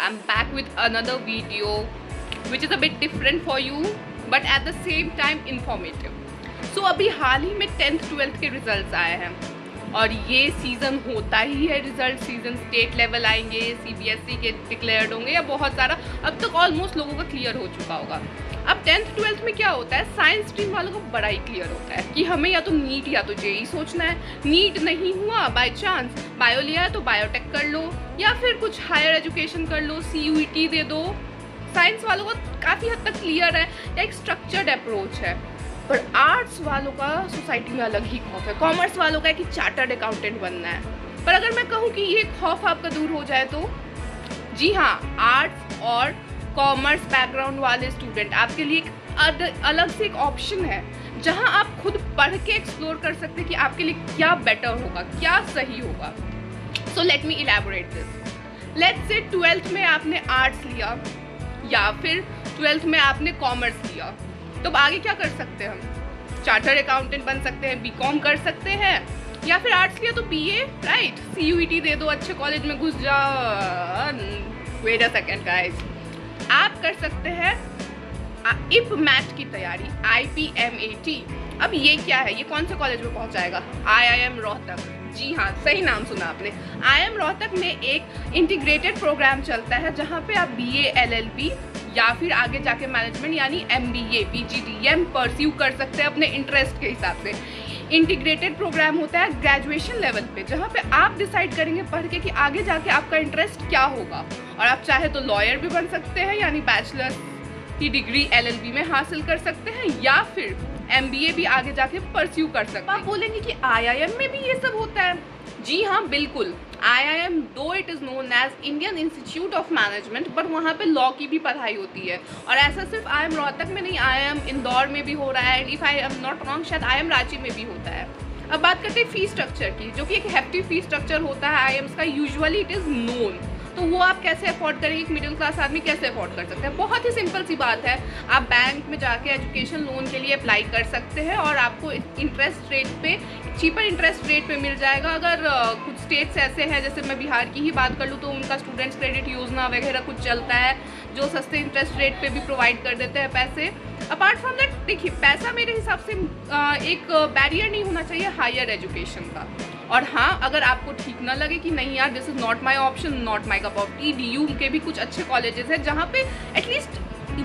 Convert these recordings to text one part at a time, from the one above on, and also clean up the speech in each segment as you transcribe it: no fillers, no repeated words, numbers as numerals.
I'm back with another video which is a bit different for you but at the same time informative. So अभी हाल ही में 10th 12th के results आए हैं और ये season होता ही है रिजल्ट सीज़न. स्टेट लेवल आएंगे, CBSE के डिक्लेयर्ड होंगे या बहुत सारा. अब तक ऑलमोस्ट लोगों का क्लियर हो चुका होगा. अब 10th 12th में क्या होता है, साइंस स्ट्रीम वालों को बड़ा ही क्लियर होता है कि हमें या तो नीट या तो जेई सोचना है. नीट नहीं हुआ बाय चांस, बायो लिया है तो बायोटेक कर लो या फिर कुछ हायर एजुकेशन कर लो, CUET दे दो. साइंस वालों का काफ़ी हद तक क्लियर है या एक स्ट्रक्चर्ड अप्रोच है. पर आर्ट्स वालों का सोसाइटी में अलग ही खौफ है. कॉमर्स वालों का है कि चार्टर्ड अकाउंटेंट बनना है. पर अगर मैं कहूँ कि ये खौफ आपका दूर हो जाए तो जी हाँ, आर्ट्स और कॉमर्स बैकग्राउंड वाले स्टूडेंट आपके लिए एक अलग से एक ऑप्शन है जहां आप खुद पढ़ के एक्सप्लोर कर सकते हैं कि आपके लिए क्या बेटर होगा, क्या सही होगा. So let me elaborate this. Let's say 12th में आपने आर्ट्स लिया या फिर 12th में आपने कॉमर्स लिया, तो अब आगे क्या कर सकते हैं हम? चार्टर्ड अकाउंटेंट बन सकते हैं, BCom कर सकते हैं, या फिर आर्ट्स लिया तो BA, राइट, CUET दे दो, अच्छे कॉलेज में घुस जाओ. वेट अ सेकेंड गाइस, आप कर सकते हैं IP मैट की तैयारी, IPMAT. अब ये क्या है, ये कौन से कॉलेज में पहुंचाएगा? IIM रोहतक. जी हाँ, सही नाम सुना आपने. IIM रोहतक में एक इंटीग्रेटेड प्रोग्राम चलता है जहाँ पे आप BA LLB या फिर आगे जाके मैनेजमेंट यानी MBA PGDM परस्यू कर सकते हैं अपने इंटरेस्ट के हिसाब से. इंटीग्रेटेड प्रोग्राम होता है ग्रेजुएशन लेवल पे, जहाँ पे आप डिसाइड करेंगे पढ़ के कि आगे जाके आपका इंटरेस्ट क्या होगा. और आप चाहे तो लॉयर भी बन सकते हैं यानी बैचलर्स की डिग्री LLB में हासिल कर सकते हैं या फिर MBA भी आगे जाके परस्यू कर सकते हैं. आप बोलेंगे कि IIM में भी ये सब होता है. जी हाँ, बिल्कुल. IIM दो it is known as Indian Institute of Management, but वहाँ पे लॉ की भी पढ़ाई होती है. और ऐसा सिर्फ IIM रोहतक में नहीं, IIM इंदौर में भी हो रहा है. If I am not wrong शायद IIM रांची में भी होता है. अब बात करते हैं फी स्ट्रक्चर की, जो कि एक हेफ्टी फी स्ट्रक्चर होता है IIMs का. Usually it is known. तो वो आप कैसे अफोर्ड करेंगे, एक मिडिल क्लास आदमी कैसे अफोर्ड कर सकते हैं? बहुत ही सिंपल सी बात है. आप बैंक में जाके एजुकेशन लोन के लिए अप्लाई कर सकते हैं और आपको इंटरेस्ट रेट पे, चीपर इंटरेस्ट रेट पे मिल जाएगा. अगर कुछ स्टेट्स ऐसे हैं, जैसे मैं बिहार की ही बात कर लूँ, तो उनका स्टूडेंट्स क्रेडिट योजना वगैरह कुछ चलता है जो सस्ते इंटरेस्ट रेट पे भी प्रोवाइड कर देते हैं पैसे. अपार्ट फ्रॉम दैट, देखिए, पैसा मेरे हिसाब से एक बैरियर नहीं होना चाहिए हायर एजुकेशन का. और हाँ, अगर आपको ठीक ना लगे कि नहीं यार this is not my option, not my cup of T, DU के भी कुछ अच्छे कॉलेजेस हैं जहाँ पे एटलीस्ट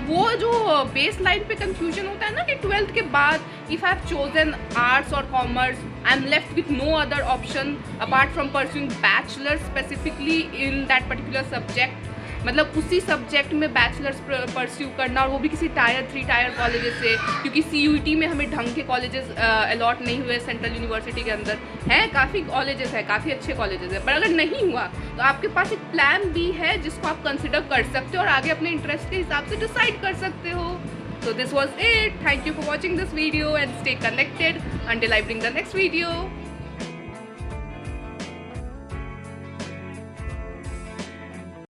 वो जो बेस लाइन पे कंफ्यूजन होता है ना कि 12th के बाद if I have chosen arts और commerce, I am left with no other option apart from pursuing bachelor specifically in that particular subject. मतलब उसी सब्जेक्ट में बैचलर्स परस्यू करना, और वो भी किसी टायर 3 टायर कॉलेजेस से, क्योंकि CUET में हमें ढंग के कॉलेजेस अलॉट नहीं हुए. सेंट्रल यूनिवर्सिटी के अंदर हैं काफ़ी कॉलेजेस हैं, काफ़ी अच्छे कॉलेजेस हैं. पर अगर नहीं हुआ तो आपके पास एक प्लान B है जिसको आप कंसिडर कर सकते हो और आगे अपने इंटरेस्ट के हिसाब से डिसाइड कर सकते हो. So this was it. Thank you for watching this video and stay connected until I bring the next video.